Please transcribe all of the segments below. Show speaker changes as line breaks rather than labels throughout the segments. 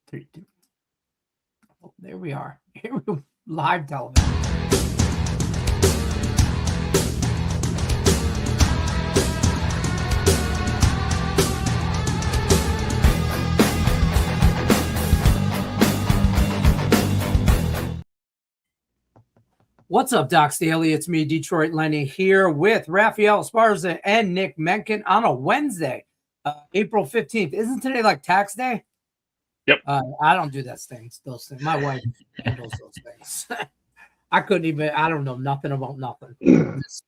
3, 2. Oh, there we are. Here we go. Live television. What's up, Doc Staley? It's me, Detroit Lenny, here with Raphael Esparza and Nick Mencken on a Wednesday, April 15th. Isn't today like tax day?
Yep.
I don't do those things. My wife handles those things. I don't know nothing about nothing.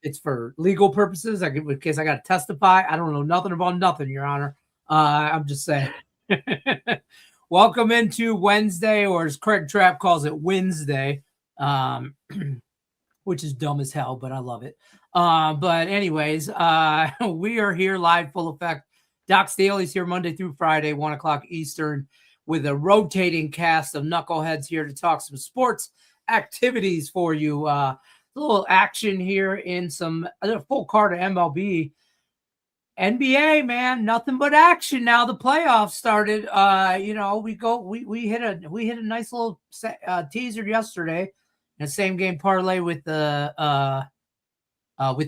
It's for legal purposes. In case I got to testify, I don't know nothing about nothing, Your Honor. I'm just saying. Welcome into Wednesday, or as Craig Trapp calls it, Wednesday. Which is dumb as hell, but I love it. But anyways, we are here live, full effect. Doc Staley's here Monday through Friday, 1 o'clock Eastern, with a rotating cast of knuckleheads here to talk some sports activities for you. A little action here in a full card of MLB. NBA, man, nothing but action now. The playoffs started. We hit a nice little teaser yesterday. The same game parlay with the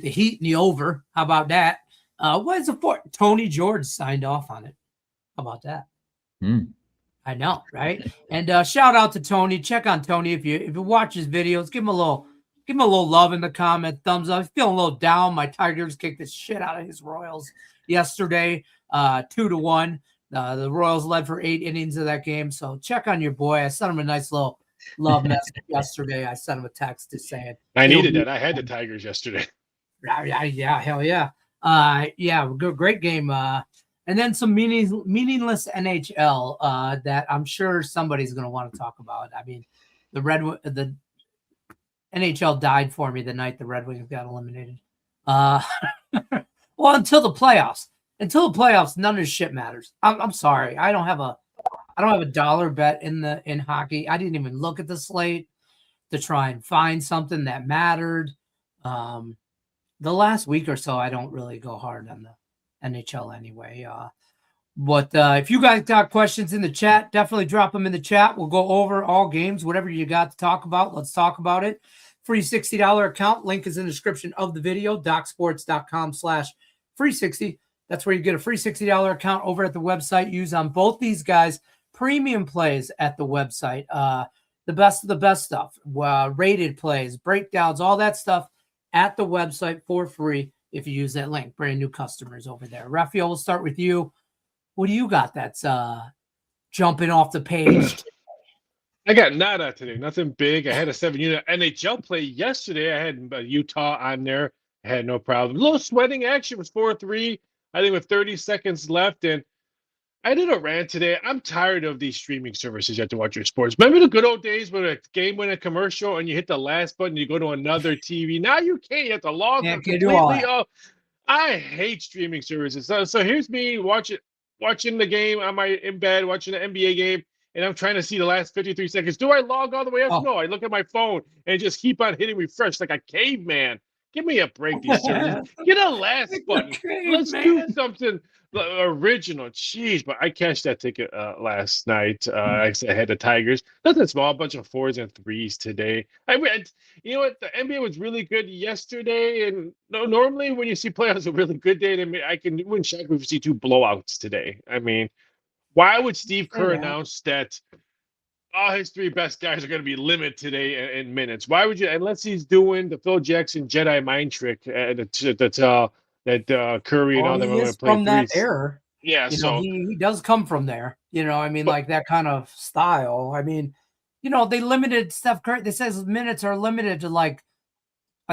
Heat and the over. How about that? What is it for? Tony George signed off on it. How about that? I know, right? And shout out to Tony. Check on Tony if you watch his videos. Give him a little love in the comment. Thumbs up. Feeling a little down. My Tigers kicked the shit out of his Royals yesterday, 2-1. The Royals led for 8 innings of that game. So check on your boy. I sent him a nice little love message yesterday. I sent him a text to saying
I needed that. I had the Tigers yesterday.
Yeah, hell yeah. Great game. And then some meaningless NHL that I'm sure somebody's going to want to talk about. I mean, the NHL died for me the night the Red Wings got eliminated. Well, until the playoffs. Until the playoffs, none of this shit matters. I'm sorry. I don't have a dollar bet in hockey. I didn't even look at the slate to try and find something that mattered. The last week or so, I don't really go hard on the NHL anyway. But if you guys got questions in the chat, definitely drop them in the chat. We'll go over all games, whatever you got to talk about. Let's talk about it. Free $60 account. Link is in the description of the video, docsports.com/free60. That's where you get a free $60 account over at the website. Use on both these guys. Premium plays at the website. The best of the best stuff. Rated plays, breakdowns, all that stuff at the website for free if you use that link. Brand new customers over there. Raphael, we'll start with you. What do you got that's jumping off the page?
I got nada today. Nothing big. I had a 7-unit NHL play yesterday. I had Utah on there. I had no problem. A little sweating action. It was 4-3. I think with 30 seconds left. And I did a rant today. I'm tired of these streaming services you have to watch your sports. Remember the good old days when a game went a commercial and you hit the last button, you go to another TV. Now you can't. You have to log in completely. I hate streaming services. So here's me watching the game in bed, watching the NBA game, and I'm trying to see the last 53 seconds. Do I log all the way up? No, I look at my phone and just keep on hitting refresh like a caveman. Give me a break, these services. Get a last button. Let's do something original. Jeez, but I cashed that ticket last night. I had the Tigers. Nothing small, a bunch of 4s and 3s today. You know what? The NBA was really good yesterday, and normally when you see playoffs a really good day, I wouldn't shock me if we see 2 blowouts today. I mean, why would Steve Kerr announce that all his 3 best guys are going to be limited today in minutes? Why would you? Unless he's doing the Phil Jackson Jedi mind trick that Curry and all them are going to play
from that era.
Yeah, so
he does come from there. I mean, like that kind of style. I mean, they limited Steph Curry. They says minutes are limited to I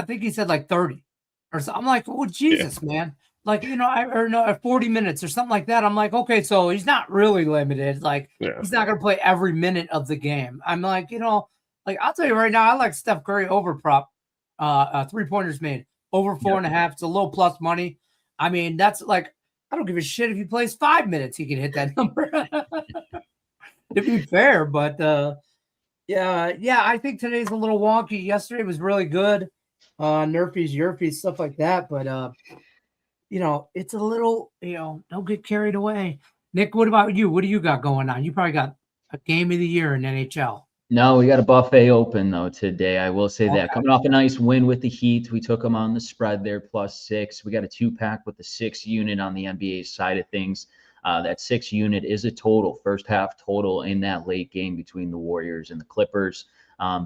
think he said 30 or something. I'm like, oh Jesus, man. 40 minutes or something like that. I'm like, okay, so he's not really limited. He's not going to play every minute of the game. I'm like, I'll tell you right now, I like Steph Curry over prop, 3-pointers made over 4.5. It's a low plus money. I mean, that's I don't give a shit if he plays 5 minutes, he can hit that number. To be fair, but I think today's a little wonky. Yesterday was really good. Nerfies, Yerfies, stuff like that. But it's a little, don't get carried away. Nick, what about you? What do you got going on? You probably got a game of the year in NHL.
No, we got a buffet open though today. I will say that. Coming off a nice win with the Heat, we took them on the spread there, +6. We got a 2-pack with the 6 unit on the NBA side of things. That 6 unit is a total, first half total in that late game between the Warriors and the Clippers.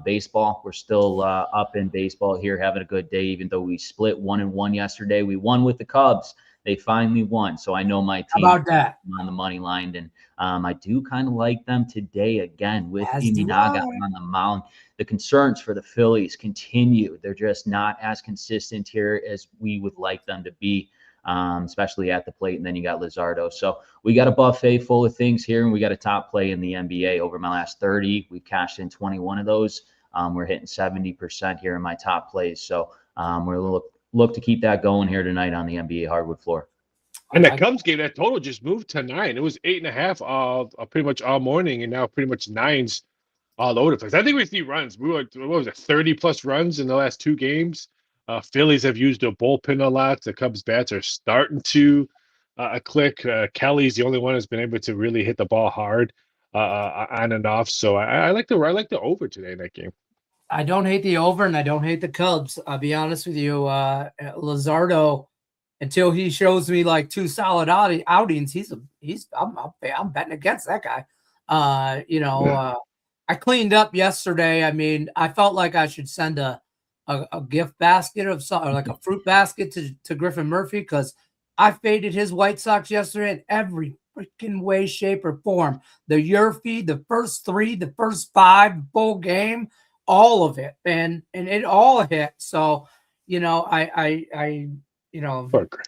Baseball, we're still up in baseball here, having a good day, even though we split 1-1 yesterday. We won with the Cubs. They finally won. So I know my team
How about that?
On the money line. And I do kind of like them today again with Iminaga on the mound. The concerns for the Phillies continue. They're just not as consistent here as we would like them to be, especially at the plate. And then you got Luzardo. So we got a buffet full of things here, and we got a top play in the NBA. Over my last 30, we've cashed in 21 of those. We're hitting 70% here in my top plays. So we're look to keep that going here tonight on the NBA hardwood floor.
And that Cubs game, that total just moved to 9. It was 8.5 pretty much all morning, and now pretty much 9's all over the place. I think we see runs. We were, what was it, 30+ runs in the last 2 games. Phillies have used their bullpen a lot. The Cubs bats are starting to click. Kelly's the only one that's been able to really hit the ball hard on and off. So I like the over today in that game.
I don't hate the over, and I don't hate the Cubs. I'll be honest with you. Luzardo, until he shows me like 2 solid outings, I'm betting against that guy. I cleaned up yesterday. I mean, I felt like I should send a gift basket of something, like a fruit basket to Griffin Murphy, because I faded his White Sox yesterday in every freaking way, shape, or form. The Yurfee, the first 3, the first 5, full game, all of it, and it all hit. So, I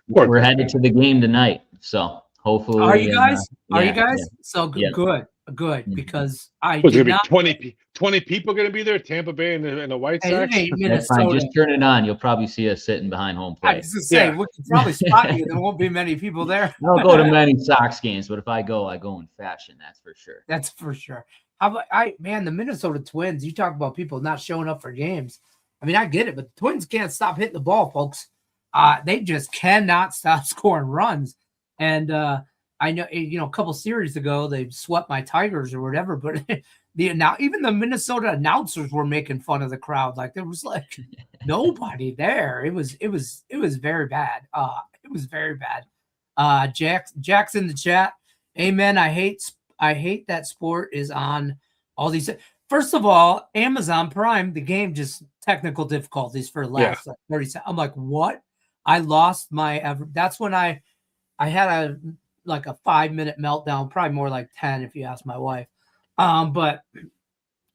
we're headed to the game tonight. So hopefully,
are you guys?
Yeah.
So good, because I
was
did
gonna
not.
be 20 people going to be there. Tampa Bay and the White Sox.
That's fine. Just turn it on. You'll probably see us sitting behind home plate.
I was just saying, we can probably spot you. There won't be many people there.
I don't go to many Sox games, but if I go in fashion. That's for sure.
That's for sure. The Minnesota Twins, you talk about people not showing up for games. I mean, I get it, but the Twins can't stop hitting the ball, folks. They just cannot stop scoring runs. And I know, a couple series ago, they swept my Tigers or whatever, but even the Minnesota announcers were making fun of the crowd. Like, there was like nobody there. It was very bad. It was very bad. Jack's in the chat. Amen. I hate that sport is on all these. First of all, Amazon Prime, the game just technical difficulties for the last 30 seconds. I'm like, what? I lost that's when I had a 5-minute meltdown, probably more like 10 if you ask my wife. But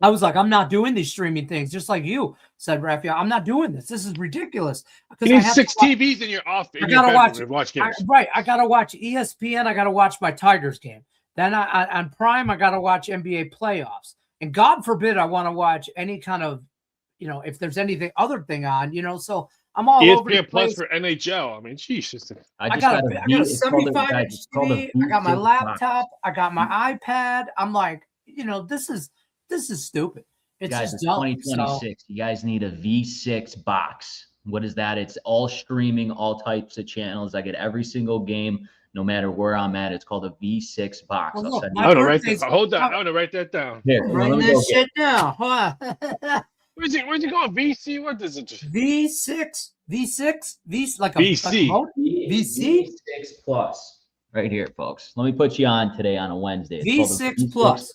I was like, I'm not doing these streaming things, just like you said, Raphael. I'm not doing this. This is ridiculous.
You need 6 TVs in your office.
I gotta watch games. I gotta watch ESPN. I gotta watch my Tigers game. Then on Prime, I gotta watch NBA playoffs. And God forbid I want to watch any kind of, if there's anything other thing on, so I'm all over the
ESPN Plus
place.
for NHL. I mean, Jesus.
I got a 75 inch TV. I got my laptop. I got my iPad. I'm like, this is stupid. It's
guys,
just
it's
dumb.
2026. You guys need a V6 box. What is that? It's all streaming, all types of channels. I get every single game, no matter where I'm at. It's called a V6 box.
Well, look,
hold on, I want to write that down.
Here,
write this shit down.
Where's he going? VC? What is it?
V6, like a
VC.
VC?
V6 Plus. Right here, folks. Let me put you on today on a Wednesday. It's
V6 Plus.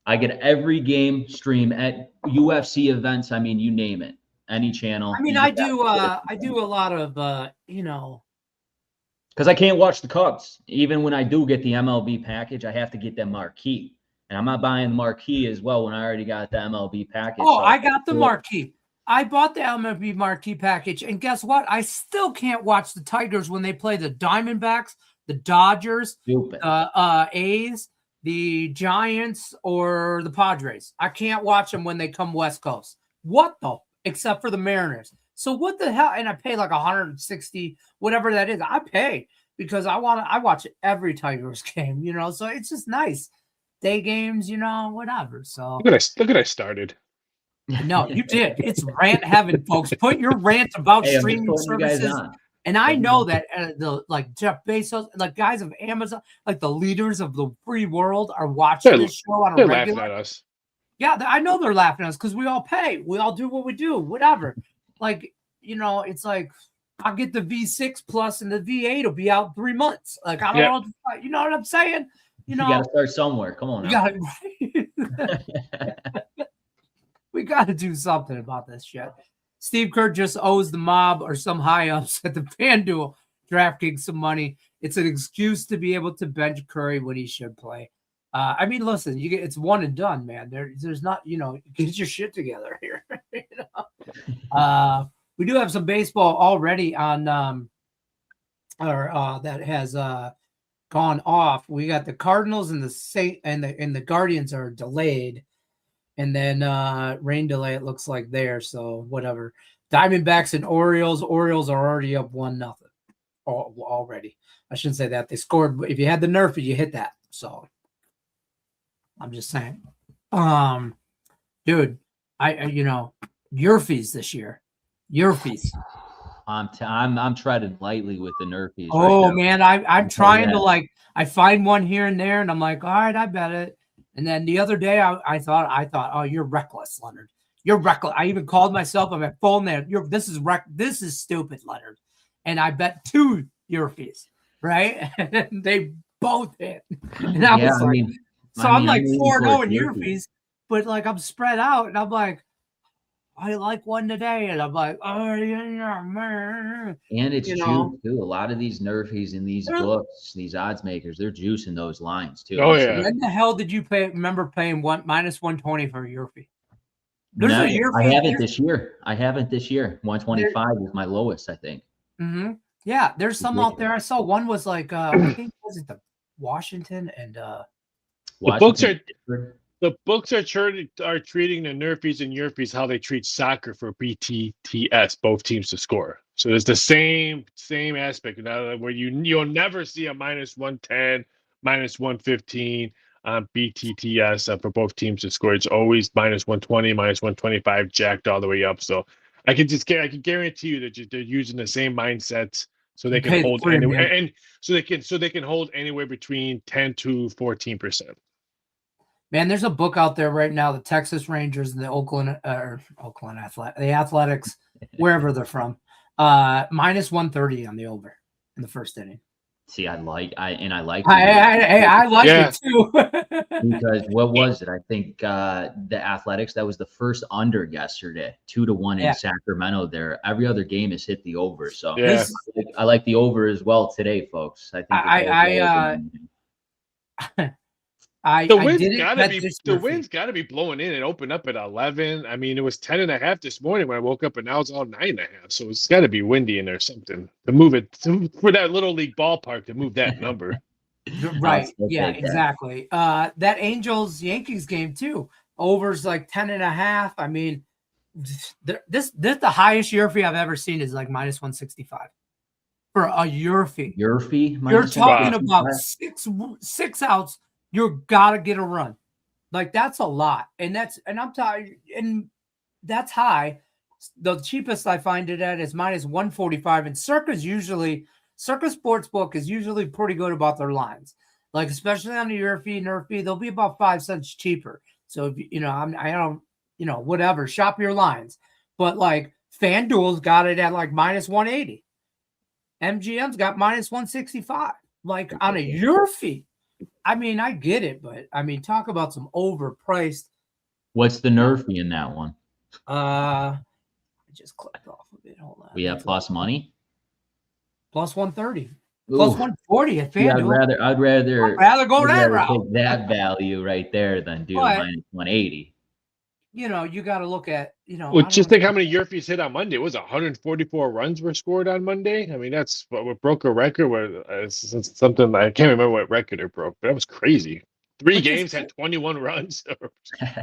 I get every game stream at UFC events. I mean, you name it. Any channel.
I mean, I do a lot of
because I can't watch the Cubs. Even when I do get the MLB package, I have to get that marquee. And I'm not buying the marquee as well when I already got the MLB package.
Oh, so I got the marquee. I bought the MLB marquee package. And guess what? I still can't watch the Tigers when they play the Diamondbacks, the Dodgers, the A's, the Giants, or the Padres. I can't watch them when they come West Coast. What the? Except for the Mariners. So what the hell? And I pay like 160, whatever that is. I pay because I watch every Tigers game, so it's just nice. Day games, whatever. So
look at I started.
No, you did. It's rant heaven, folks. Put your rant about streaming services And I know that the like Jeff Bezos, like guys of Amazon, like the leaders of the free world are watching this show on a
They're
regular.
laughing at us.
Yeah, I know they're laughing at us because we all pay. We all do what we do, whatever. Like, it's like I'll get the V6 Plus and the V8 will be out in 3 months. Like, I don't know. You know what I'm saying?
You got to start somewhere. Come on now.
We got to do something about this shit. Steve Kerr just owes the mob or some high-ups at the FanDuel DraftKings some money. It's an excuse to be able to bench Curry when he should play. I mean, listen, it's one and done, man. There's not, get your shit together here. We do have some baseball already on, that has gone off. We got the Cardinals and the Guardians are delayed. And then rain delay, it looks like there. So whatever. Diamondbacks and Orioles. Orioles are already up 1-0 already. I shouldn't say that. They scored. If you had the nerf, you hit that. So I'm just saying. Dude, Yerfies this year. Yerfies.
I'm treading lightly with the nerfies.
Oh
right
man, I'm trying to I find one here and there, and I'm like, all right, I bet it. And then the other day, I thought, oh, you're reckless, Leonard. You're reckless. I even called myself on my phone there. This is stupid, Leonard. And I bet 2 Yerfies, right? And they both hit. And I was like, I'm like 4-0 in Yerfies, but like I'm spread out, and I'm like, I like one today, and I'm like, oh yeah, man.
And it's true too. A lot of these nerfies in these books, these odds makers, they're juicing those lines too.
Oh yeah.
When the hell did you remember paying -120 for a Yerfie?
I haven't this year. 125 is my lowest, I think.
Mm-hmm. Yeah, there's some out there. I saw one was like, I think was it the Washington and
The books are treating the nerfies and Yerfies how they treat soccer for BTTS, both teams to score. So there's the same aspect where you'll never see a -110, -115 on BTTS for both teams to score. It's always -120, -125, jacked all the way up. So I can guarantee you that they're using the same mindsets so they can hold anywhere, and so they can hold anywhere between 10 to 14%.
Man, there's a book out there right now, the Texas Rangers and the Oakland Athletics, wherever they're from, -130 on the over in the first inning.
See, I like it
too.
Because what was it? I think the Athletics, that was the first under yesterday, 2-1 in Sacramento there. Every other game has hit the over. So I like the over as well today, folks. I think
the wind's gotta be blowing in and open up at 11. I mean, it was 10.5 this morning when I woke up, and now it's all 9.5. So it's got to be windy in there, something to move it for that little league ballpark to move that number.
Right? Yeah, exactly. That Angels-Yankees game too. Over's like 10.5. I mean, this the highest Yerfie I've ever seen is like -165 for a Yerfie.
Yerfie,
you're talking about six outs. You gotta get a run. Like that's a lot. And I'm tired, and that's high. The cheapest I find it at is -145. And Circa Sportsbook is usually pretty good about their lines. Like especially on the Nerfie, they'll be about 5 cents cheaper. So if whatever, shop your lines. But like FanDuel's got it at like -180. MGM's got -165. Like on a Yerfie. I mean, I get it, but I mean, talk about some overpriced.
What's the nerfie in that one?
I just clicked off of it. Hold on.
We have plus money.
+130. +140 at FanDuel.
Yeah, I'd rather
go that route.
Take that value right there than do -180.
You got to look at,
Well, just think how many Yerfies hit on Monday. It was 144 runs were scored on Monday. I mean, that's what broke a record. Where something I can't remember what record it broke, but that was crazy. 3 games had 21 runs.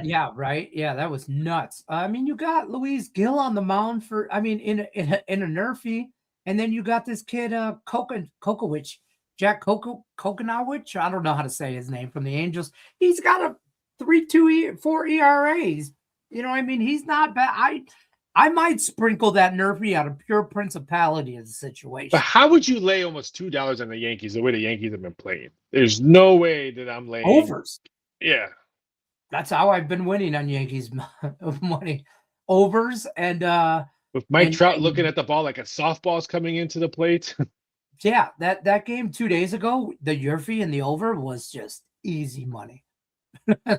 Yeah, right. Yeah, that was nuts. I mean, you got Luis Gil on the mound in a Nerfie, and then you got this kid Kokowicz, Jack Kokonowicz. I don't know how to say his name, from the Angels. He's got a 3.24 ERAs. You know what I mean? He's not bad. I might sprinkle that Nerfy out of pure principality of the situation.
But how would you lay almost $2 on the Yankees the way the Yankees have been playing? There's no way that I'm laying
Overs.
Yeah.
That's how I've been winning on Yankees money. Overs and
with Mike Trout looking at the ball like a softball's coming into the plate.
Yeah, that game 2 days ago, the Yerfy and the over was just easy money.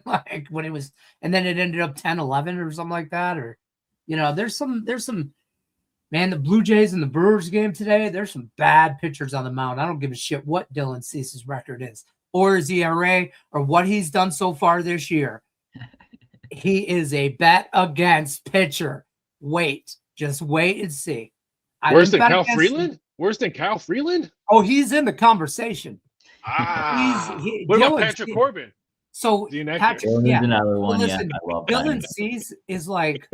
Like when it was, and then it ended up 10-11 or something like that. Or, there's some, man, the Blue Jays and the Brewers game today, there's some bad pitchers on the mound. I don't give a shit what Dylan Cease's record is or his ERA or what he's done so far this year. He is a bet against pitcher. Just wait and see.
Worse than Kyle Freeland? Worse than Kyle Freeland?
Oh, he's in the conversation.
What about Patrick Corbin?
So Patrick,
another one.
Well, listen, Dylan Cease is like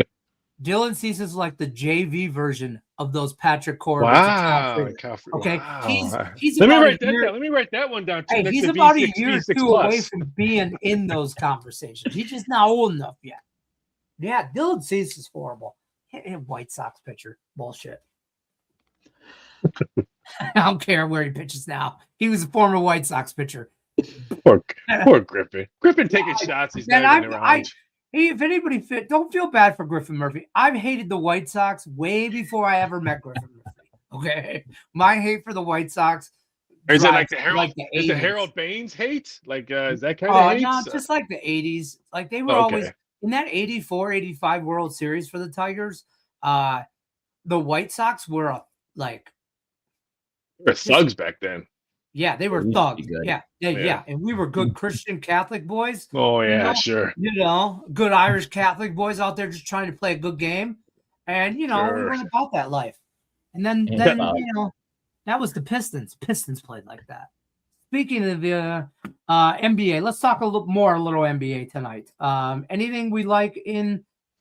the JV version of those Patrick Corbin.
Wow.
Okay,
wow.
He's
Let me write that one down.
Hey, he's about a year or two away from being in those conversations. He's just not old enough yet. Yeah, Dylan Cease is horrible. White Sox pitcher. Bullshit. I don't care where he pitches now. He was a former White Sox pitcher.
Poor Griffin. Griffin taking shots. He's not even around.
If anybody don't feel bad for Griffin Murphy. I've hated the White Sox way before I ever met Griffin Murphy. Okay, my hate for the White Sox.
Is it like the Harold Baines hate? Like is that kind of hate?
No, just like the 80s. Like they were always in that 84, 85 World Series for the Tigers. The White Sox were like
they were thugs back then.
Yeah, they were thugs. Yeah. And we were good Christian Catholic boys.
Oh, yeah, sure.
Good Irish Catholic boys out there just trying to play a good game. And, we weren't about that life. And then that was the Pistons. Pistons played like that. Speaking of the NBA, let's talk a little NBA tonight. Anything we like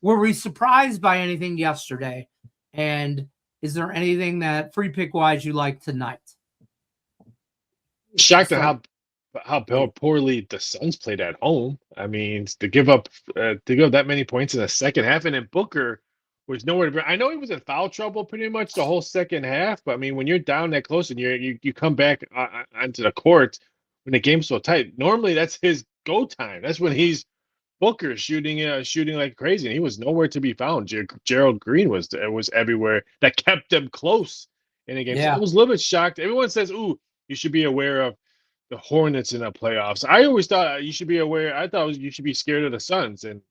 were we surprised by anything yesterday? And is there anything that free pick wise you like tonight?
Shocked at how poorly the Suns played at home. I mean, to give up that many points in the second half, and then Booker was nowhere to be. I know he was in foul trouble pretty much the whole second half, but I mean, when you're down that close and you come back onto the court when the game's so tight, normally that's his go time. That's when he's Booker shooting like crazy, and he was nowhere to be found. Gerald Green was everywhere. That kept them close in the game.
Yeah.
So I was a little bit shocked. Everyone says, "Ooh, you should be aware of the Hornets in the playoffs." I always thought you should be aware. I thought you should be scared of the Suns, and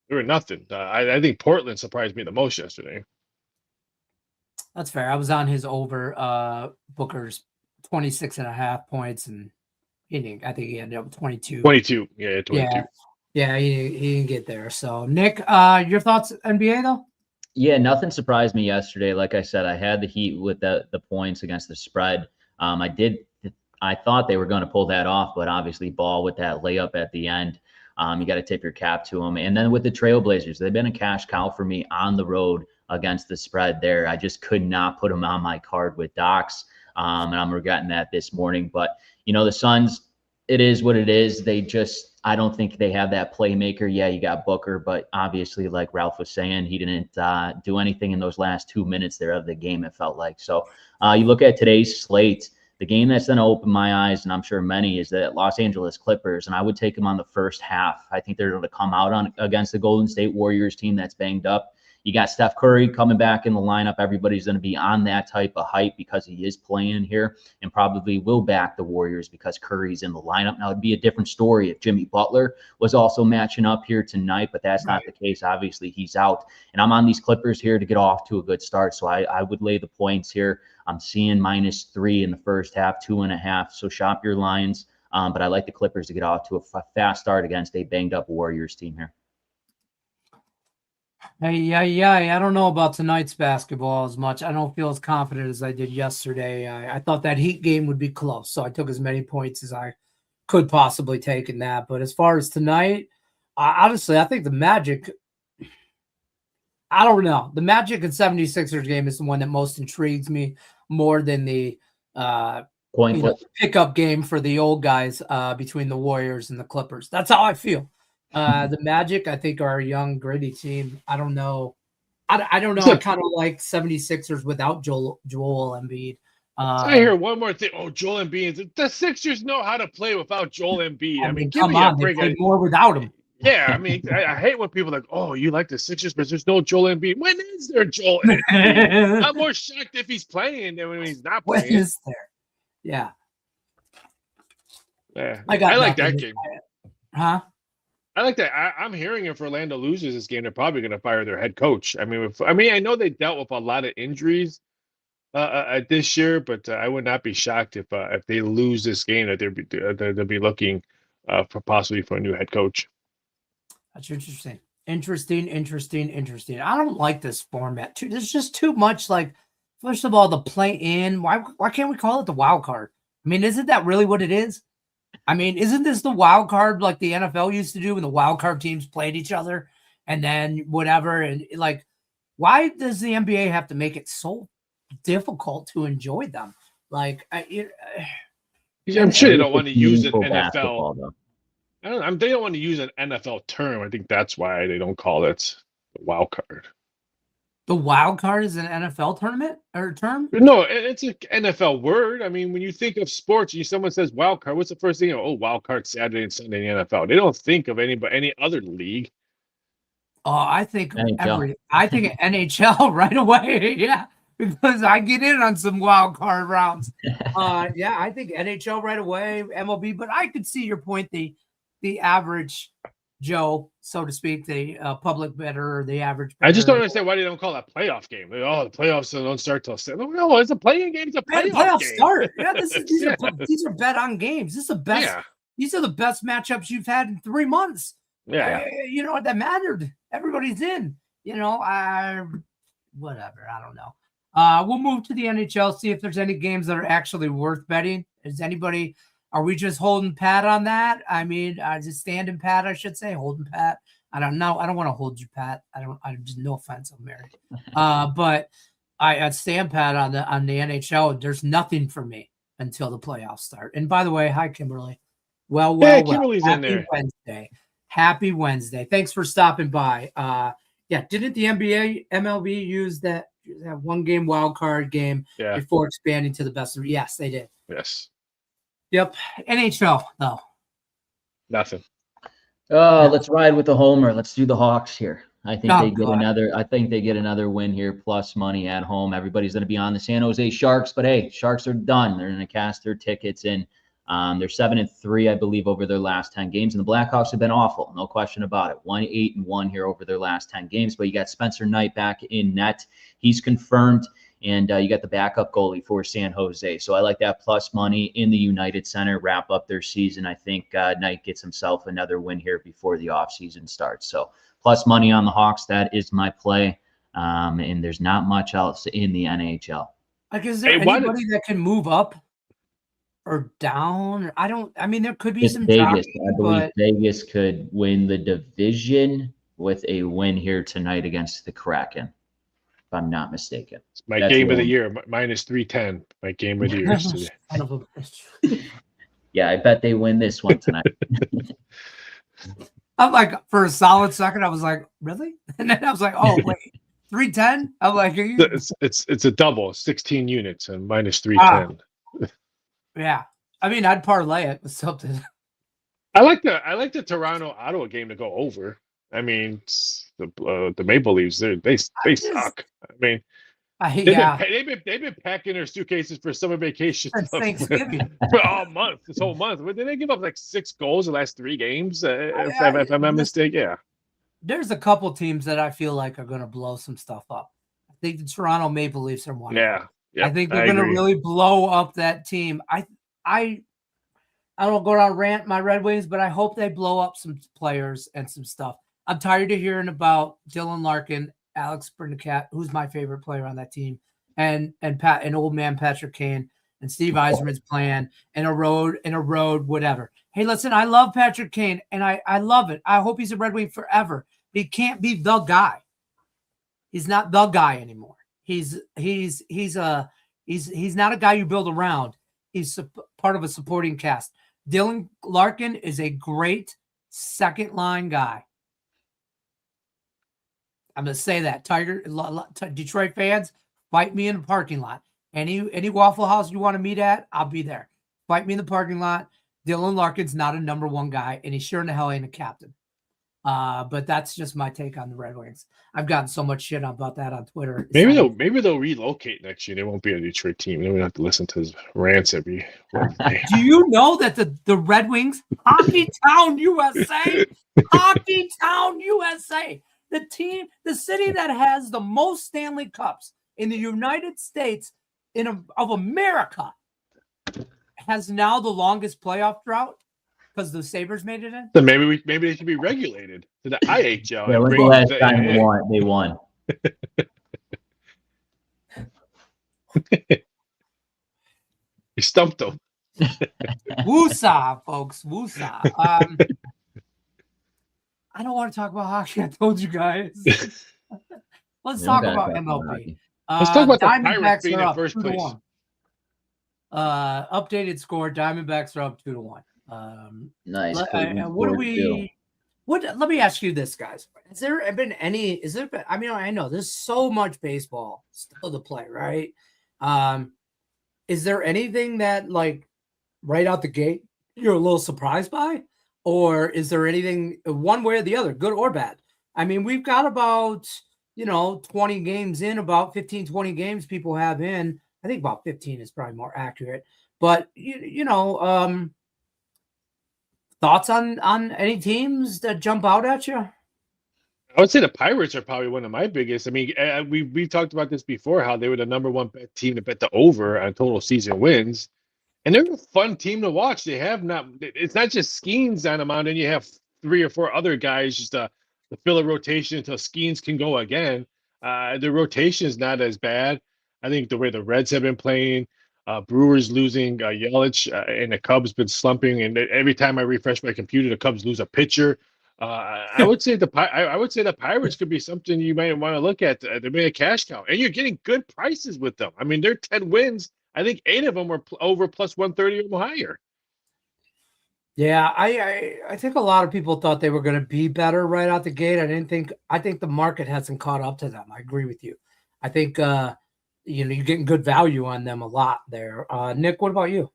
they were nothing. I think Portland surprised me the most yesterday.
That's fair. I was on his over Booker's 26.5 points, and I think he ended up 22.
22. Yeah, 22.
Yeah, he didn't get there. So, Nick, your thoughts NBA, though?
Yeah, nothing surprised me yesterday. Like I said, I had the Heat with the points against the spread. I thought they were going to pull that off, but obviously Ball with that layup at the end. You got to tip your cap to them. And then with the Trailblazers, they've been a cash cow for me on the road against the spread there. I just could not put them on my card with Docs, and I'm regretting that this morning. But, the Suns, it is what it is. I don't think they have that playmaker. Yeah, you got Booker, but obviously, like Ralph was saying, he didn't do anything in those last 2 minutes there of the game, it felt like. So you look at today's slate, the game that's going to open my eyes, and I'm sure many, is the Los Angeles Clippers, and I would take them on the first half. I think they're going to come out against the Golden State Warriors team that's banged up. You got Steph Curry coming back in the lineup. Everybody's going to be on that type of hype because he is playing here and probably will back the Warriors because Curry's in the lineup. Now, it'd be a different story if Jimmy Butler was also matching up here tonight, but that's not the case. Obviously, he's out. And I'm on these Clippers here to get off to a good start, so I would lay the points here. I'm seeing -3 in the first half, 2.5, so shop your lines. But I like the Clippers to get off to a fast start against a banged-up Warriors team here.
I don't know about tonight's basketball as much. I don't feel as confident as I did yesterday. I thought that Heat game would be close, so I took as many points as I could possibly take in that. But as far as tonight, honestly, I think the Magic, I don't know. The Magic and 76ers game is the one that most intrigues me more than the pickup game for the old guys between the Warriors and the Clippers. That's how I feel. The Magic, I think, are a young, gritty team. I don't know I don't know. I kind of like 76ers without Joel Embiid.
I hear one more thing. Oh, Joel Embiid. The Sixers know how to play without Joel Embiid. I mean, give me a break.
They played more without him.
Yeah, I mean, I hate when people are like, oh, you like the Sixers, but there's no Joel Embiid. When is there Joel Embiid? I'm more shocked if he's playing than when he's not playing.
When is there? Yeah.
I like that game.
Huh?
I like that. I'm hearing if Orlando loses this game, they're probably going to fire their head coach. I mean, I know they dealt with a lot of injuries this year, but I would not be shocked if they lose this game that they'll be looking for possibly for a new head coach.
That's interesting. Interesting. I don't like this format. There's just too much. Like, first of all, the play in. Why can't we call it the wild card? I mean, isn't that really what it is? I mean, isn't this the wild card like the NFL used to do when the wild card teams played each other and then whatever? And like, why does the NBA have to make it so difficult to enjoy them? Like,
I'm sure they don't want to use an NFL. They don't want to use an NFL term. I think that's why they don't call it the wild card.
The wild card is an NFL tournament or term?
No, it's an NFL word. I mean, when you think of sports, someone says wild card, what's the first thing? Oh, wild card Saturday and Sunday in the NFL. They don't think of any other league.
Oh, I think NHL right away. Yeah, because I get in on some wild card rounds. Yeah, I think NHL right away, MLB. But I could see your point. The average Joe, so to speak, the public bettor or the average bettor.
I just don't understand why they don't call it a playoff game. Like, the playoffs don't start till 7. No, it's a playing game. It's a playoff game.
Start. Yeah, these are bet on games. This is the best. Yeah. These are the best matchups you've had in 3 months.
Yeah,
you know what, that mattered. Everybody's in. You know, whatever. I don't know. We'll move to the NHL. See if there's any games that are actually worth betting. Are we just holding pat on that? I mean, just standing pat, I should say, holding pat. I don't know. I don't want to hold you pat. I just, no offense, I'm married. But I'd stand pat on the NHL. There's nothing for me until the playoffs start. And by the way, hi Kimberly. Well.
Kimberly's
Happy
in there.
Happy Wednesday. Thanks for stopping by. Didn't the MLB use that one game wild card game before expanding to the best of? Yes, they did.
Yes.
Yep. NHL, though.
Nothing.
Let's ride with the homer. Let's do the Hawks here. I think they get another win here, plus money at home. Everybody's going to be on the San Jose Sharks, but hey, Sharks are done. They're going to cast their tickets in. They're 7-3, I believe, over their last 10 games, and the Blackhawks have been awful, no question about it. 1-8-1 here over their last 10 games, but you got Spencer Knight back in net. He's confirmed. And you got the backup goalie for San Jose. So I like that plus money in the United Center, wrap up their season. I think Knight gets himself another win here before the offseason starts. So plus money on the Hawks, that is my play. And there's not much else in the NHL.
Like, is there anybody that can move up or down? There could be some
Vegas. I believe Vegas could win the division with a win here tonight against the Kraken. I'm not mistaken.
It's my game of the year, minus 310. My game of the year today.
Yeah, I bet they win this one tonight.
I'm like, for a solid second, I was like, really? And then I was like, oh wait, 310? I'm like, are you?
It's a double, 16 units and minus 310.
Yeah, I mean, I'd parlay it with something.
I like the Toronto Ottawa game to go over. I mean, the Maple Leafs, they suck. I mean, they've been packing their suitcases for summer vacation for all month. This whole month, did they give up like 6 goals the last 3 games? If I'm not mistaken, yeah.
There's a couple teams that I feel like are going to blow some stuff up. I think the Toronto Maple Leafs are one.
Yeah,
I think they're going to really blow up that team. I don't go around rant my Red Wings, but I hope they blow up some players and some stuff. I'm tired of hearing about Dylan Larkin, Alex Brincat, who's my favorite player on that team, and old man Patrick Kane and Steve Yzerman's plan and a road, whatever. Hey, listen, I love Patrick Kane and I love it. I hope he's a Red Wing forever. He can't be the guy. He's not the guy anymore. He's not a guy you build around. He's part of a supporting cast. Dylan Larkin is a great second line guy. I'm going to say that. Detroit fans, fight me in the parking lot. Any Waffle House you want to meet at, I'll be there. Fight me in the parking lot. Dylan Larkin's not a number one guy, and he sure in the hell ain't a captain. But that's just my take on the Red Wings. I've gotten so much shit about that on Twitter.
Maybe they'll relocate next year. They won't be a Detroit team. Then we don't have to listen to his rants every Wednesday.
Do you know that the Red Wings, Hockey Town, USA, Hockey Town, USA, the city that has the most Stanley Cups in the United States of America, has now the longest playoff drought because the Sabres made it in?
So maybe they should be regulated to the IHL.
Yeah, when's the last time they won?
You stumped them.
Woosah, folks. Woosah. I don't want to talk about hockey. I told you guys. Let's talk about MLB.
Let's talk about the Pirates being in first place.
Updated score: Diamondbacks are up 2-1.
Nice.
What let me ask you this, guys. Has there been any? I mean, I know there's so much baseball still to play, right? Is there anything that, like, right out the gate you're a little surprised by, or is there anything one way or the other, good or bad? I mean, we've got about 20 games in, about 15, 20 games people have in. I think about 15 is probably more accurate. But thoughts on any teams that jump out at you?
I would say the Pirates are probably one of my biggest. I mean, we talked about this before, how they were the number one bet team to bet the over on total season wins. And they're a fun team to watch. It's not just Skeens on the mound, and you have 3 or 4 other guys just to fill a rotation until Skeens can go again. The rotation is not as bad. I think the way the Reds have been playing, Brewers losing Yelich, and the Cubs been slumping. And every time I refresh my computer, the Cubs lose a pitcher. I would say the Pirates could be something you might want to look at. They're being a cash cow, and you're getting good prices with them. I mean, they're 10 wins. I think 8 of them were over plus 130 or higher.
Yeah, I think a lot of people thought they were going to be better right out the gate. I think the market hasn't caught up to them. I agree with you. I think you're getting good value on them a lot there. Nick, what about you?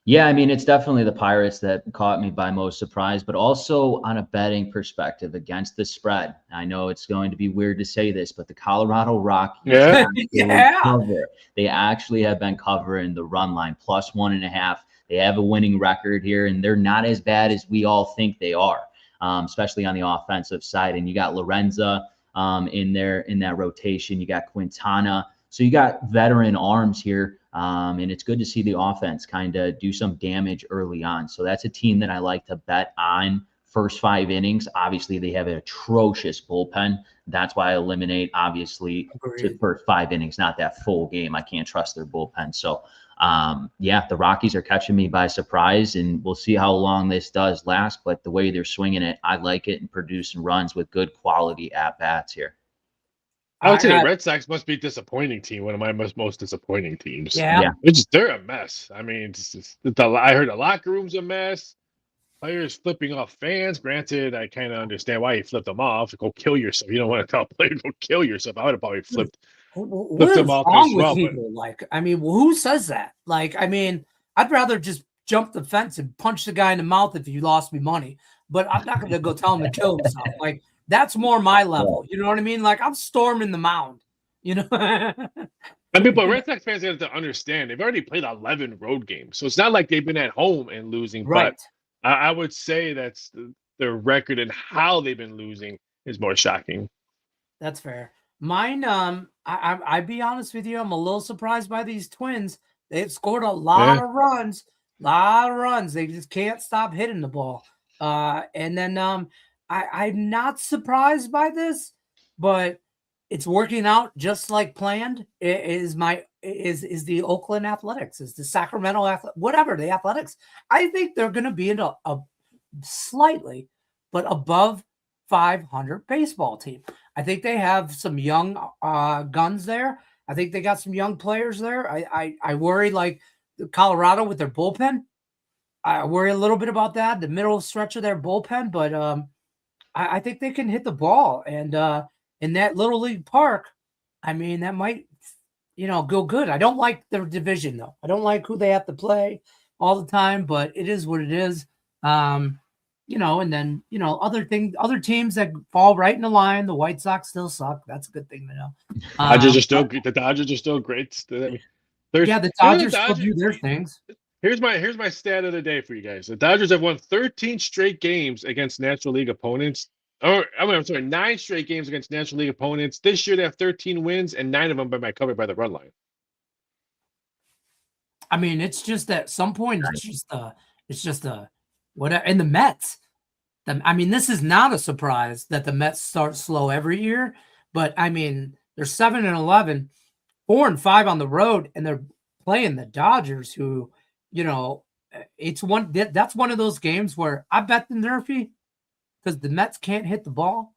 Yeah, I mean, it's definitely the Pirates that caught me by most surprise, but also on a betting perspective against the spread. I know it's going to be weird to say this, but the Colorado Rockies, they actually have been covering the run line plus 1.5. They have a winning record here, and they're not as bad as we all think they are, especially on the offensive side. And you got Lorenza in that rotation. You got Quintana. So you got veteran arms here. And it's good to see the offense kind of do some damage early on. So that's a team that I like to bet on first 5 innings. Obviously, they have an atrocious bullpen. That's why I eliminate, obviously, the first 5 innings, not that full game. I can't trust their bullpen. So, the Rockies are catching me by surprise, and we'll see how long this does last. But the way they're swinging it, I like it, and producing runs with good quality at-bats here.
I would say the Red Sox must be a disappointing team, one of my most disappointing teams.
Yeah.
They're a mess. I mean, I heard the locker room's a mess. Players flipping off fans. Granted, I kind of understand why you flipped them off. Go kill yourself. You don't want to tell a player go kill yourself. I would have probably flipped them off as well.
Who says that? I'd rather just jump the fence and punch the guy in the mouth if you lost me money. But I'm not going to go tell him to kill himself. That's more my level. You know what I mean? I'm storming the mound, but
Red Sox fans have to understand they've already played 11 road games. So it's not like they've been at home and losing.
Right.
But I would say that's their record and how they've been losing is more shocking.
That's fair. Mine, I'd be honest with you, I'm a little surprised by these Twins. They've scored a lot of runs. They just can't stop hitting the ball. And then I'm not surprised by this, but it's working out just like planned. It is the Oakland Athletics, is the Sacramento the Athletics. I think they're going to be in a slightly, but above 500 baseball team. I think they have some young guns there. I think they got some young players there. I worry Colorado with their bullpen. I worry a little bit about that, the middle stretch of their bullpen, but I think they can hit the ball. And in that Little League park, I mean, that might, go good. I don't like their division, though. I don't like who they have to play all the time, but it is what it is. And then, other teams that fall right in the line, the White Sox still suck. That's a good thing to know.
The Dodgers are still great.
The Dodgers still do their things.
Here's my stat of the day for you guys. The Dodgers have won 13 straight games against National League opponents. 9 straight games against National League opponents. This year they have 13 wins, and 9 of them covered by the run line.
I mean, it's just at some point, it's just whatever. And the Mets, this is not a surprise that the Mets start slow every year, but I mean, they're 7-11, 4-5 on the road, and they're playing the Dodgers, who, that's one of those games where I bet the Nerfy because the Mets can't hit the ball,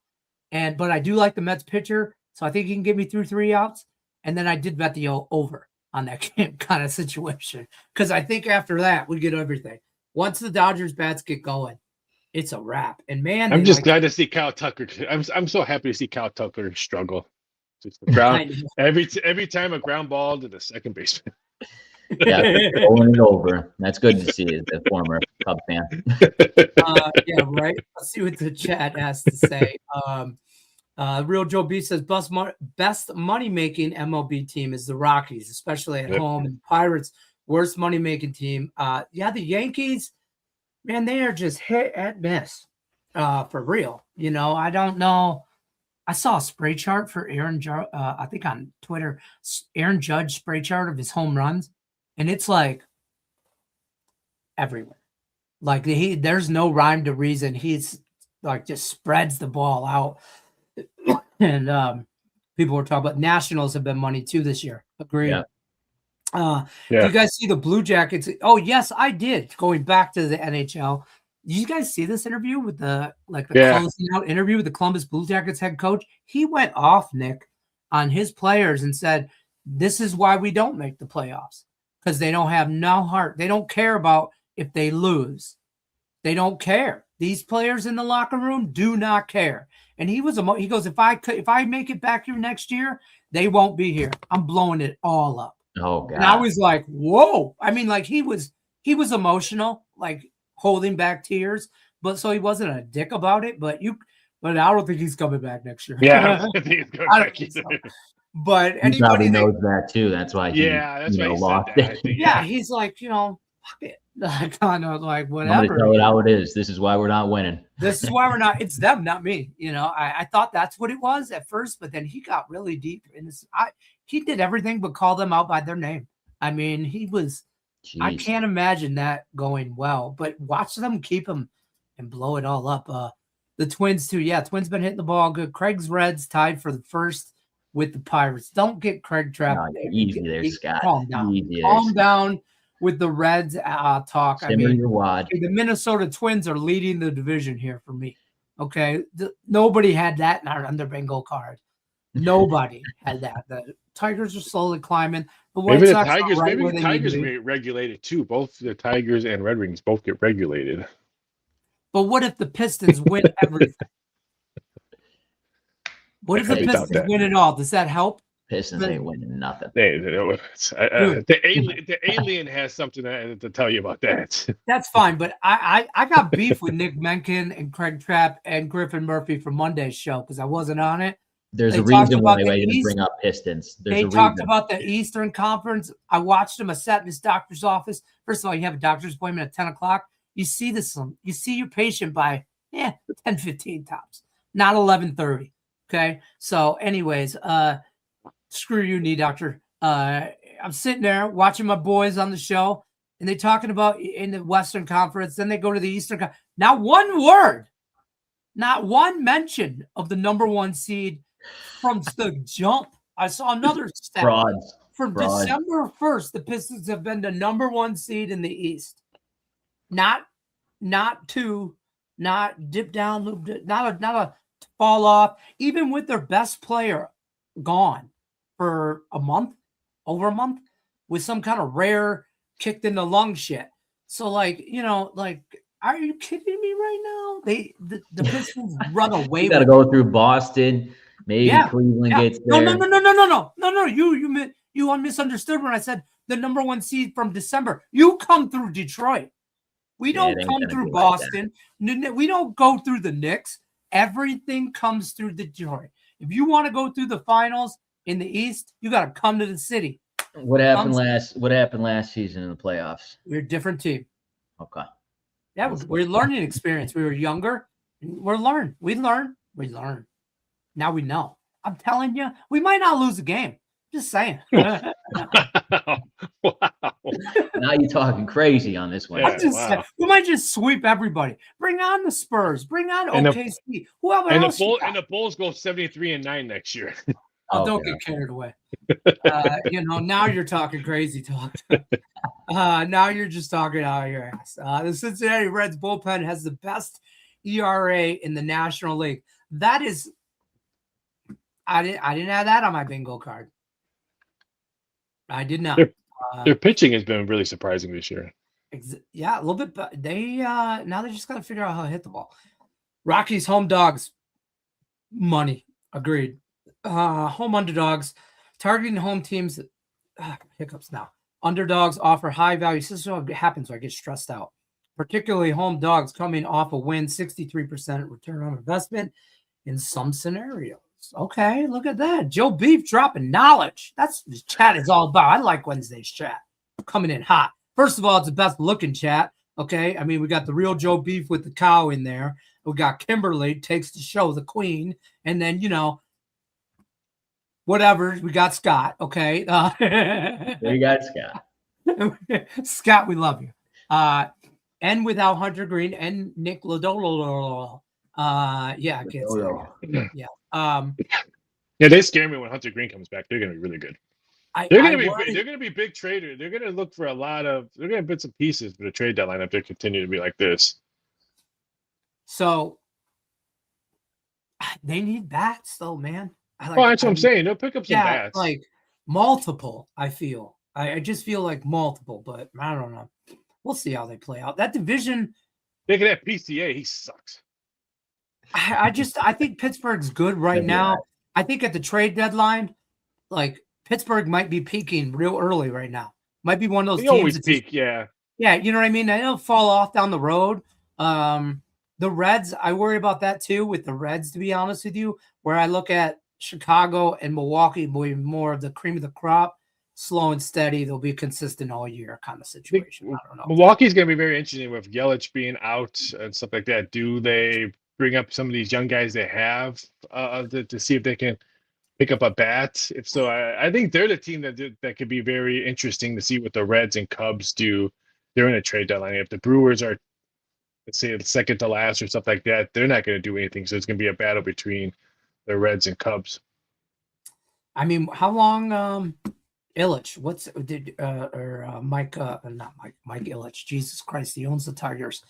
but I do like the Mets pitcher, so I think he can get me through 3 outs. And then I did bet the over on that game kind of situation because I think after that we get everything. Once the Dodgers bats get going, it's a wrap. And man,
I'm just glad to see Kyle Tucker. I'm so happy to see Kyle Tucker struggle. Just the ground every time a ground ball to the second baseman.
Yeah, rolling it over. That's good to see as a former Cub fan.
Yeah, right. Let's see what the chat has to say. Real Joe B says best money-making MLB team is the Rockies, especially at home, and Pirates worst money-making team. The Yankees, man, they are just hit and miss for real. I don't know. I saw a spray chart for Aaron Judge, I think on Twitter, Aaron Judge spray chart of his home runs, and it's like everywhere. Like there's no rhyme to reason. He's like just spreads the ball out. And people were talking about Nationals have been money too this year. Agreed. Do you guys see the Blue Jackets? Oh, yes, I did. Going back to the NHL. Did you guys see this interview with the closing out interview with the Columbus Blue Jackets head coach? He went off, Nick, on his players and said, this is why we don't make the playoffs. Because they don't have no heart. They don't care about if they lose. They don't care. These players in the locker room do not care. And he goes, if I make it back here next year, they won't be here. I'm blowing it all up.
Oh God.
And I was like, whoa. I mean, like he was emotional, like holding back tears, but so he wasn't a dick about it. But I don't think he's coming back next year.
Yeah, I don't think he's coming back either.
But
he probably knows that too. That's why he
lost it.
Yeah, he's like, fuck it. Kind of like whatever.
I'm gonna tell it how it is. This is why we're not winning.
This is why we're not. It's them, not me. I thought that's what it was at first, but then he got really deep in this. He did everything but call them out by their name. I mean, he was. Jeez. I can't imagine that going well. But watch them keep him and blow it all up. The Twins too. Yeah, Twins been hitting the ball good. Craig's Reds tied for the first with the Pirates. Don't get Craig trapped.
No, easy there, Scott.
Calm down. Calm down. With the Reds talk,
I mean,
the Minnesota Twins are leading the division here for me. Okay, nobody had that on their bingo card. Nobody had that. The Tigers are slowly climbing. The White Sox
maybe the Tigers get regulated too. Both the Tigers and Red Wings both get regulated.
But what if the Pistons win everything? What if the Pistons win it all? Does that help?
Pistons ain't winning nothing.
The alien has something to tell you about that.
That's fine, but I got beef with Nick Mencken and Craig Trapp and Griffin Murphy from Monday's show because I wasn't on it.
There's a reason why they didn't bring up Pistons.
They talked about the Eastern Conference. I watched him. I sat in his doctor's office. First of all, you have a doctor's appointment at 10 o'clock. You see you see your patient by 10:15 tops, not 11:30. Okay. So, anyways, screw you, knee doctor. I'm sitting there watching my boys on the show, and they're talking about in the Western Conference. Then they go to the Eastern Conference. Not one word, not one mention of the number 1 seed from the jump. I saw another stat. From December 1st, the Pistons have been the number 1 seed in the East. Not 2, not dip down, not a fall off. Even with their best player gone for over a month, with some kind of rare kicked in the lung shit. So are you kidding me right now? The Pistons run away.
You got to go through Boston, Maybe Cleveland gets there.
No. You misunderstood when I said the number 1 seed from December. You come through Detroit. We don't come through Boston. We don't go through the Knicks. Everything comes through Detroit. If you want to go through the finals in the East, you got to come to the city.
What happened last season in the playoffs?
We're a different team.
Okay.
Yeah, we're learning experience. We were younger. We learn. Now we know. I'm telling you, we might not lose a game. Just saying.
Wow.
Now you're talking crazy on this one.
Saying, we might just sweep everybody. Bring on the Spurs. Bring on OKC. Whoever else.
And the Bulls go 73-9 next year.
Don't get carried away. Now you're talking crazy talk. Now you're just talking out of your ass. The Cincinnati Reds bullpen has the best ERA in the National League. That is, I didn't have that on my bingo card. I did not.
Their pitching has been really surprising this year.
Yeah, a little bit. But now they just got to figure out how to hit the ball. Rockies home dogs, money. Agreed. Home underdogs, targeting home teams. Hiccups now. Underdogs offer high value. This is what happens when I get stressed out. Particularly home dogs coming off a win, 63% return on investment in some scenarios. Okay, look at that. Joe Beef dropping knowledge. That's what this chat is all about. I like Wednesday's chat. Coming in hot. First of all, it's the best looking chat. Okay. I mean, we got the real Joe Beef with the cow in there. We got Kimberly takes the show, the queen. And then, whatever. We got Scott. Okay.
We got Scott.
Scott, we love you. And without Hunter Green and Nick Lodolo. Yeah.
They scare me when Hunter Green comes back. They're going to be really good. They're going to be big traders. They're going to look for they're going to bits and pieces for the trade deadline if they continue to be like this.
So they need bats though, man.
That's what I'm saying. They'll pick up some bats.
Like multiple, I feel. I just feel like multiple, but I don't know. We'll see how they play out. That division.
They could have PCA. He sucks.
I think Pittsburgh's good right now. I think at the trade deadline, like Pittsburgh might be peaking real early right now. Might be one of those
teams.
They
always peak, yeah.
Yeah, you know what I mean? They'll fall off down the road. The Reds, I worry about that too with the Reds, to be honest with you, where I look at Chicago and Milwaukee being more of the cream of the crop, slow and steady. They'll be consistent all year kind of situation. I don't know.
Milwaukee's going to be very interesting with Yelich being out and stuff like that. Do they bring up some of these young guys they have to see if they can pick up a bat? If so, I think they're the team that could be very interesting to see what the Reds and Cubs do. They're in a trade deadline. If the Brewers are, let's say, the second to last or stuff like that, they're not going to do anything. So it's going to be a battle between the Reds and Cubs.
I mean, how long Illich? Mike Illich? Jesus Christ, he owns the Tigers.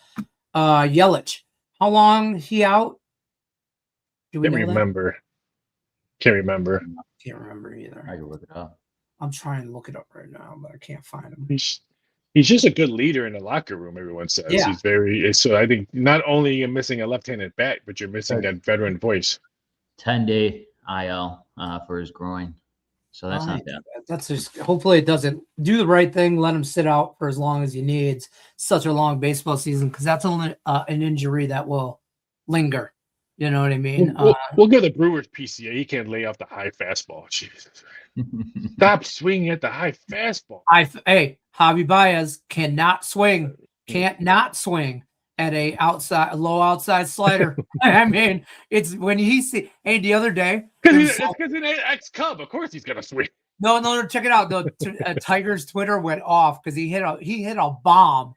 Yelich. How long he out?
Can't remember. Can't remember
either.
I can look it up.
I'm trying to look it up right now, but I can't find him.
He's just a good leader in the locker room, everyone says. Yeah. He's very so. I think not only you're missing a left-handed bat, but you're missing that veteran voice.
10-day IL for his groin. So that's not bad.
That's just hopefully it doesn't do the right thing. Let him sit out for as long as he needs. Such a long baseball season because that's only an injury that will linger. You know what I mean?
We'll give the Brewers PCA. He can't lay off the high fastball. Jesus. Stop swinging at the high fastball.
Javi Baez cannot swing at a low outside slider. I mean, it's when he see. Hey, the other day,
because he's an ex-Cub. Of course, he's gonna swing.
No, check it out. The Tigers Twitter went off because he hit a bomb,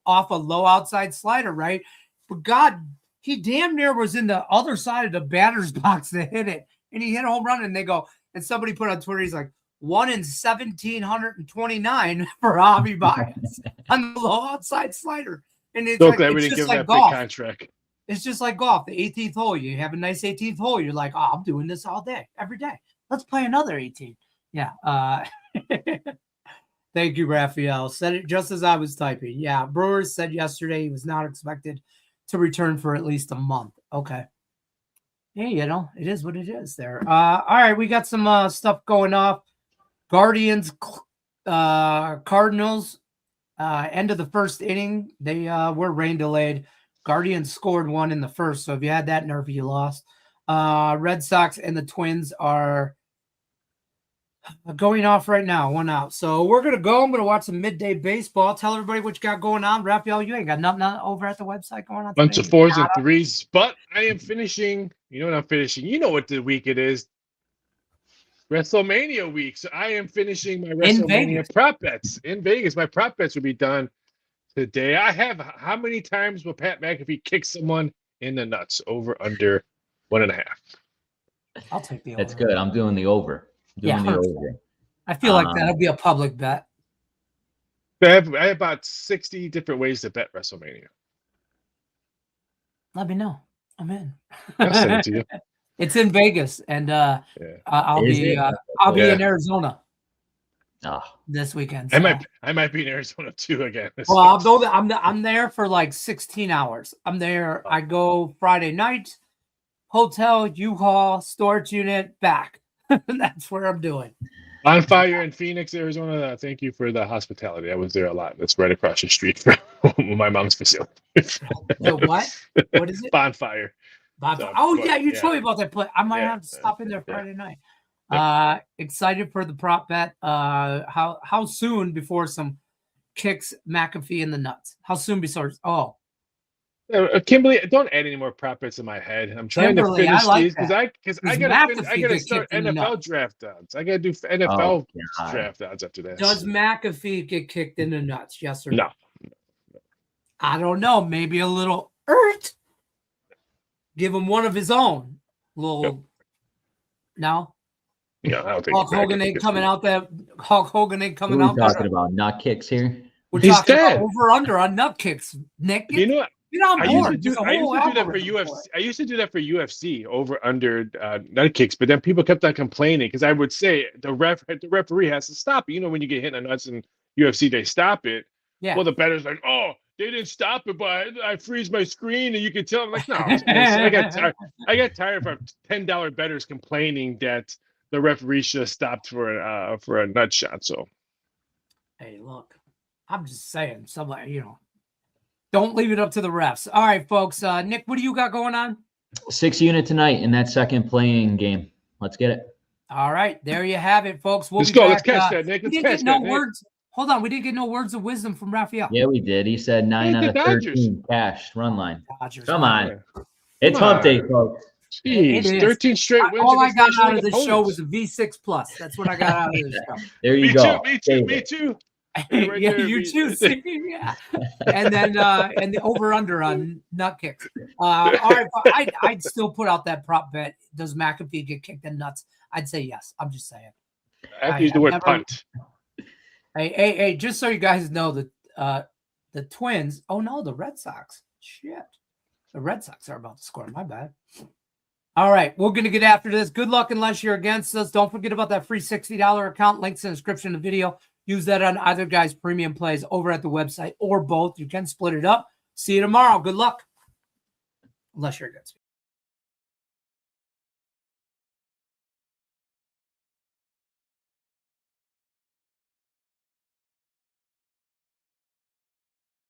off a low outside slider, right? But God, he damn near was in the other side of the batter's box to hit it, and he hit a home run. And they go, and somebody put on Twitter, he's like 1 in 1,729 for Javi Baez on the low outside slider. And it's
so glad we didn't give him that big contract.
It's just like golf. The 18th hole, you have a nice 18th hole. You're like, I'm doing this all day, every day. Let's play another 18. Yeah. Thank you, Raphael. Said it just as I was typing. Yeah. Brewers said yesterday he was not expected to return for at least a month. Okay. Hey, it is what it is there. All right, we got some stuff going off. Guardians, Cardinals, end of the first inning. They were rain delayed. Guardians scored one in the first, so if you had that nerve, you lost. Red Sox and the Twins are going off right now, 1 out. So we're going to go. I'm going to watch some midday baseball. Tell everybody what you got going on. Raphael, you ain't got nothing over at the website going on
Bunch
today?
of 4s and 3s, but I am finishing. You know what I'm finishing? You know what the week it is. WrestleMania week. So I am finishing my WrestleMania prop bets in Vegas. My prop bets will be done today. I have how many times will Pat McAfee kick someone in the nuts? Over, under 1.5.
I'll take the over.
That's good. I'm doing the over.
I feel like that'll be a public bet.
I have about 60 different ways to bet WrestleMania.
Let me know. I'm in.
I'll send it to you.
It's in Vegas, and I'll be in Arizona this weekend. So.
I might be in Arizona too again.
Well, I'll go there. I'm there for like 16 hours. I'm there. I go Friday night, hotel, U-Haul, storage unit, back. That's where I'm doing.
Bonfire in Phoenix, Arizona. Thank you for the hospitality. I was there a lot. That's right across the street from my mom's facility.
So what? What is it?
Bonfire.
So, you told me about that play. I might have to stop in there Friday night. Excited for the prop bet. How soon before some kicks McAfee in the nuts? How soon before?
Kimberly, don't add any more prop bets in my head. I'm trying to finish these because I gotta start NFL draft odds. I gotta do NFL draft odds after this.
Does McAfee get kicked in the nuts? Yes or no?
No.
I don't know. Maybe a little give him one of his own. No.
Yeah, I don't think
Hulk Hogan ain't coming out. Hulk Hogan ain't coming out.
We're talking about nut kicks here.
We're talking about over under on nut kicks. Nick,
you know what?
I used to
do that for UFC. I used to do that for UFC over under nut kicks, but then people kept on complaining because I would say the referee has to stop it. You know, when you get hit in the nuts in UFC, they stop it. Yeah. Well, the bettor's like, oh, they didn't stop it, but I freeze my screen and you can tell. I'm like, no. I got tired of $10 bettors complaining that the referee should have stopped for a nut shot. So,
hey, look, I'm just saying, somebody, don't leave it up to the refs. All right, folks. Nick, what do you got going on?
6 unit tonight in that second playing game. Let's get it.
All right, there you have it, folks.
Let's go. Let's catch that, Nick.
We didn't get no words. Hold on, we didn't get no words of wisdom from Raphael.
Yeah, we did. He said 9 out of 13 cash run line. Come on. It's hump day, folks.
Jeez, 13 straight wins.
All I got out of this show was a V6 plus. That's what I got out of this show.
There you go.
Me too.
Right yeah, you choose. Yeah. And then and the over under on nut kicks. All right, I'd still put out that prop bet. Does McAfee get kicked in nuts? I'd say yes. I'm just saying.
I have to use the word punt.
Hey, just so you guys know that the Twins. Oh no, the Red Sox. Shit, the Red Sox are about to score. My bad. All right, we're gonna get after this. Good luck unless you're against us. Don't forget about that free $60 account. Links in the description of the video. Use that on either guy's premium plays over at the website or both. You can split it up. See you tomorrow. Good luck. Unless you're against me.